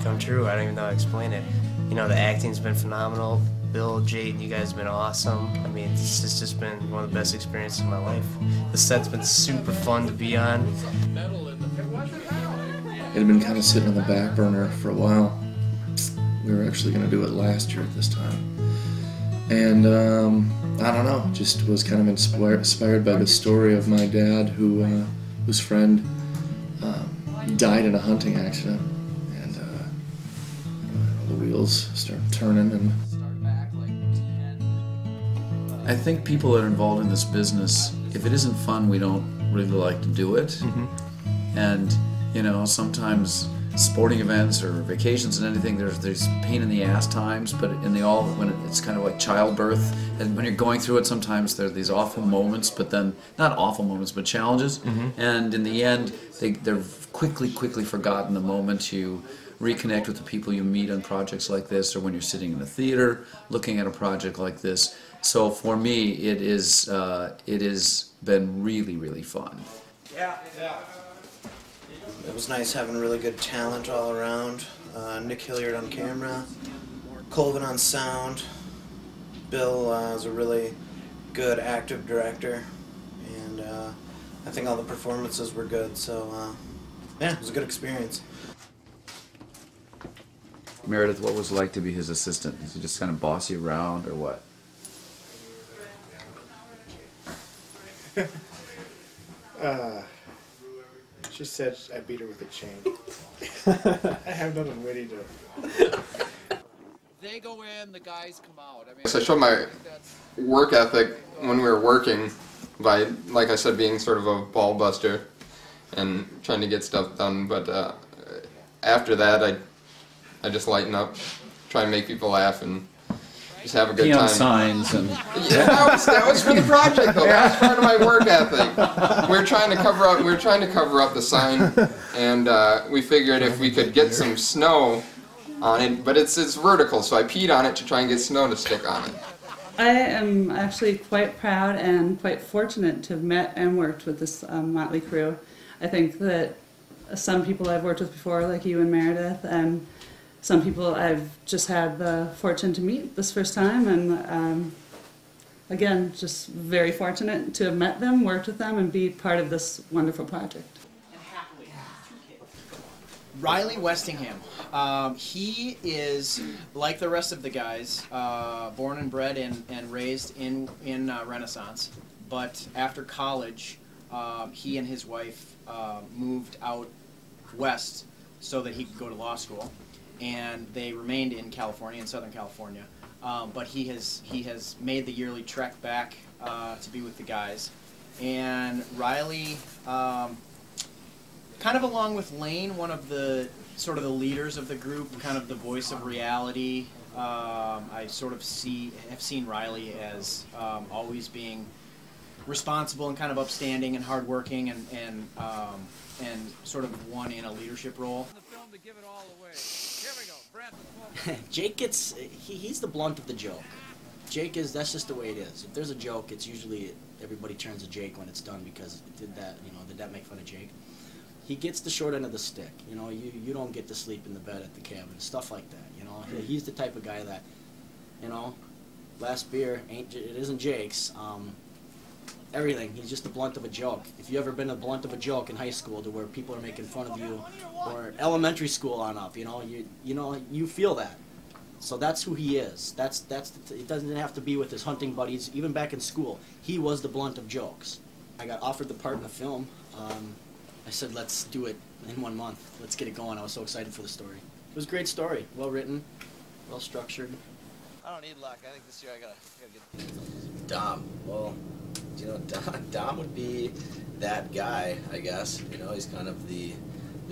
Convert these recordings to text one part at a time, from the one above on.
come true. I don't even know how to explain it. You know, the acting's been phenomenal. Bill, Jade, you guys have been awesome. I mean, it's just been one of the best experiences of my life. The set's been super fun to be on. It had been kind of sitting on the back burner for a while. We were actually going to do it last year at this time. And I don't know, just was kind of inspired by the story of my dad whose friend died in a hunting accident. And the wheels start turning. And I think people that are involved in this business, if it isn't fun, we don't really like to do it. And you know, sometimes sporting events or vacations and anything, there's pain in the ass times, but when it's kind of like childbirth, and when you're going through it, sometimes there are these awful moments, but then not awful moments, but challenges. And in the end, they're quickly forgotten the moment you reconnect with the people you meet on projects like this, or when you're sitting in a theater looking at a project like this. So for me, it has been really fun. It was nice having really good talent all around. Nick Hilliard on camera, Colvin on sound. Bill is a really good active director, and I think all the performances were good, so yeah, it was a good experience. Meredith, what was it like to be his assistant? Is he just kind of boss you around, or what? She said I beat her with a chain. I have nothing witty to... They go in, the guys come out. I mean, so I showed my work ethic when we were working by, like I said, being sort of a ball buster and trying to get stuff done. But after that, I just lighten up, try and make people laugh, and just have a good time. Signs and yeah, that was for the project though. That was part of my work ethic. We were trying to cover up the sign, and we figured if we could get some snow on it, but it's vertical, so I peed on it to try and get snow to stick on it. I am actually quite proud and quite fortunate to have met and worked with this motley crew. I think that some people I've worked with before, like you and Meredith, and some people I've just had the fortune to meet this first time, and again, just very fortunate to have met them, worked with them, and be part of this wonderful project. Riley Westingham. He is, like the rest of the guys, born and bred and raised in Renaissance, but after college, he and his wife moved out west so that he could go to law school. And they remained in California, in Southern California, but he has made the yearly trek back to be with the guys. And Riley, kind of along with Lane, one of the sort of the leaders of the group, kind of the voice of reality. I sort of have seen Riley as always being responsible and kind of upstanding and hardworking, and sort of one in a leadership role. Jake he's the blunt of the joke. That's just the way it is. If there's a joke, it's usually everybody turns to Jake when it's done, because did that make fun of Jake? He gets the short end of the stick. You know, you don't get to sleep in the bed at the cabin, stuff like that. You know, he's the type of guy that, you know, last beer it isn't Jake's. Everything. He's just the blunt of a joke. If you ever been a blunt of a joke in high school to where people are making fun of you, or elementary school on up, you feel that. So that's who he is. It doesn't have to be with his hunting buddies. Even back in school, he was the blunt of jokes. I got offered the part in the film. I said, let's do it in 1 month. Let's get it going. I was so excited for the story. It was a great story. Well written, well structured. I don't need luck. I think this year I gotta get Dom. Well, you know, Dom would be that guy, I guess. You know, he's kind of the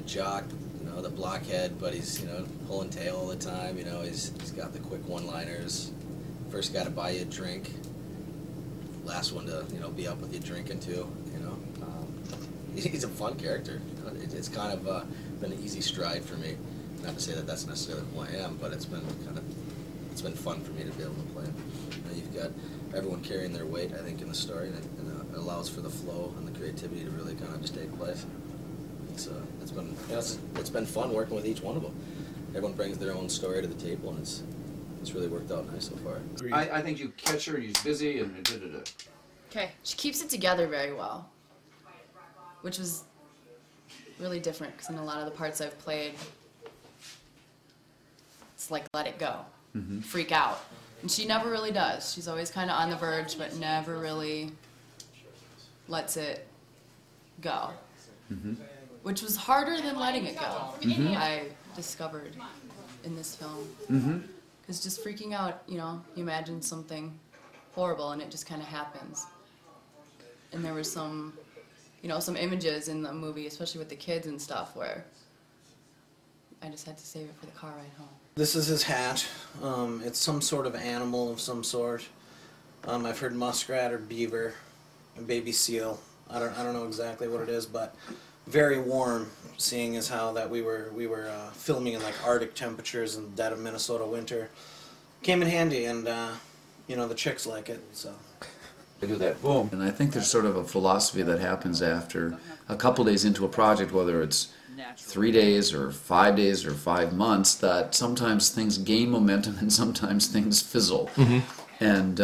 jock, you know, the blockhead, but he's, you know, pulling tail all the time. You know, he's got the quick one-liners. First guy to buy you a drink. Last one to, you know, be up with you drinking too. You know, he's a fun character. You know, it's kind of been an easy stride for me. Not to say that that's necessarily who I am, but it's been fun for me to be able to play him. You know, you've got everyone carrying their weight, I think, in the story, and it allows for the flow and the creativity to really kind of just take place. It's been, you know, it's been fun working with each one of them. everyone brings their own story to the table, and it's really worked out nice so far. I think you catch her, she's busy, and da-da-da. Okay. She keeps it together very well, which was really different because in a lot of the parts I've played, it's like let it go, freak out. And she never really does. She's always kind of on the verge, but never really lets it go, which was harder than letting it go, I discovered in this film. Because just freaking out, you know, you imagine something horrible and it just kind of happens. And there were some, you know, some images in the movie, especially with the kids and stuff, where I just had to save it for the car ride home. This is his hat. It's some sort of animal of some sort. I've heard muskrat or beaver, a baby seal. I don't know exactly what it is, but very warm, seeing as how that we were filming in like Arctic temperatures in the dead of Minnesota winter. Came in handy, and you know, the chicks like it, so. They do that, boom. And I think there's sort of a philosophy that happens after a couple days into a project, whether it's 3 days or 5 days or 5 months, that sometimes things gain momentum and sometimes things fizzle. And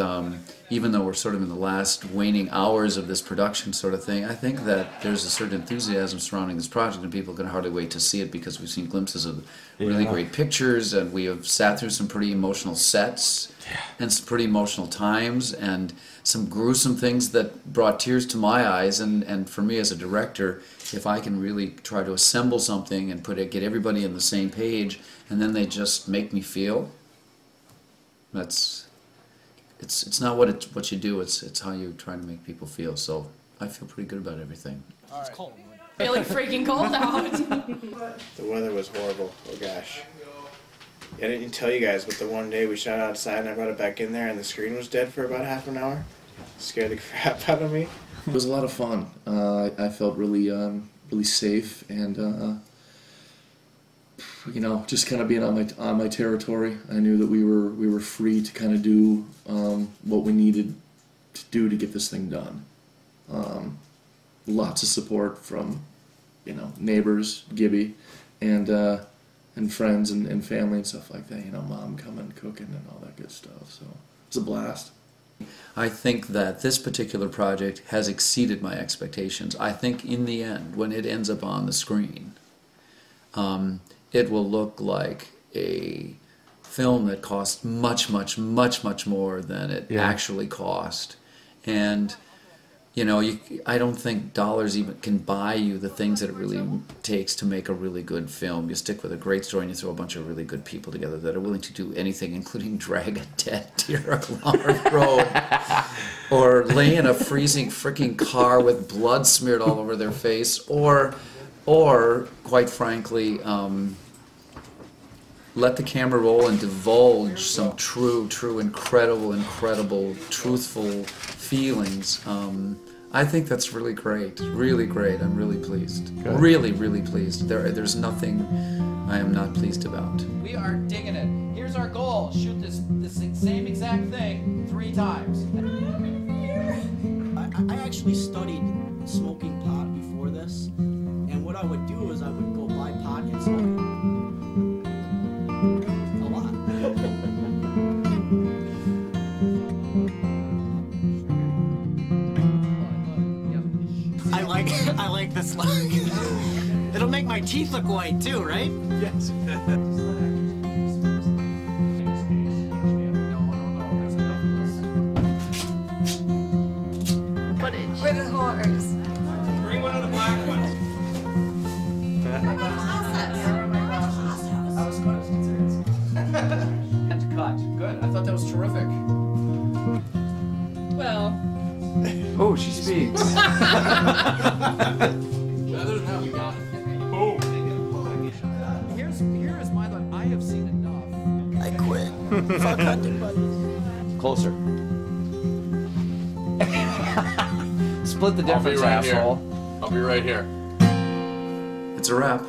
even though we're sort of in the last waning hours of this production sort of thing, I think that there's a certain enthusiasm surrounding this project, and people can hardly wait to see it because we've seen glimpses of really great pictures, and we have sat through some pretty emotional sets and some pretty emotional times, and some gruesome things that brought tears to my eyes. And for me as a director, if I can really try to assemble something and get everybody on the same page, and then they just make me feel, it's not what you do, it's how you try to make people feel. So I feel pretty good about everything. It's cold. Really freaking cold out. The weather was horrible. Oh gosh. I didn't tell you guys, but the one day we shot outside and I brought it back in there and the screen was dead for about half an hour. Scared the crap out of me. It was a lot of fun. I felt really safe, and you know, just kind of being on my territory. I knew that we were free to kind of do what we needed to do to get this thing done. Lots of support from, you know, neighbors, Gibby, and friends and family and stuff like that. You know, Mom coming, cooking, and all that good stuff. So it's a blast. I think that this particular project has exceeded my expectations. I think in the end, when it ends up on the screen, it will look like a film that cost much more than it actually cost. And you know, I don't think dollars even can buy you the things that it really takes to make a really good film. You stick with a great story and you throw a bunch of really good people together that are willing to do anything, including drag a dead deer along a road or lay in a freezing freaking car with blood smeared all over their face, or quite frankly, let the camera roll and divulge some true, incredible, truthful feelings. I think that's really great. Really great. I'm really pleased. Good. Really pleased. There's nothing I am not pleased about. We are digging it. Here's our goal. Shoot this same exact thing 3 times. I actually studied smoking pot before this, and what I would do is I would go buy pot and smoke it. A lot. I like this look. It'll make my teeth look white too, right? Yes. Footage. With the horse. Bring one of the black ones. And cut. Good. I thought that was terrific. Well. Oh, she speaks. Other than that, we got it. Boom. Here is my thought. I have seen enough. I quit. Fuck hunting, buddy. Closer. Split the difference, I'll be right asshole. here. I'll be right here. It's a wrap.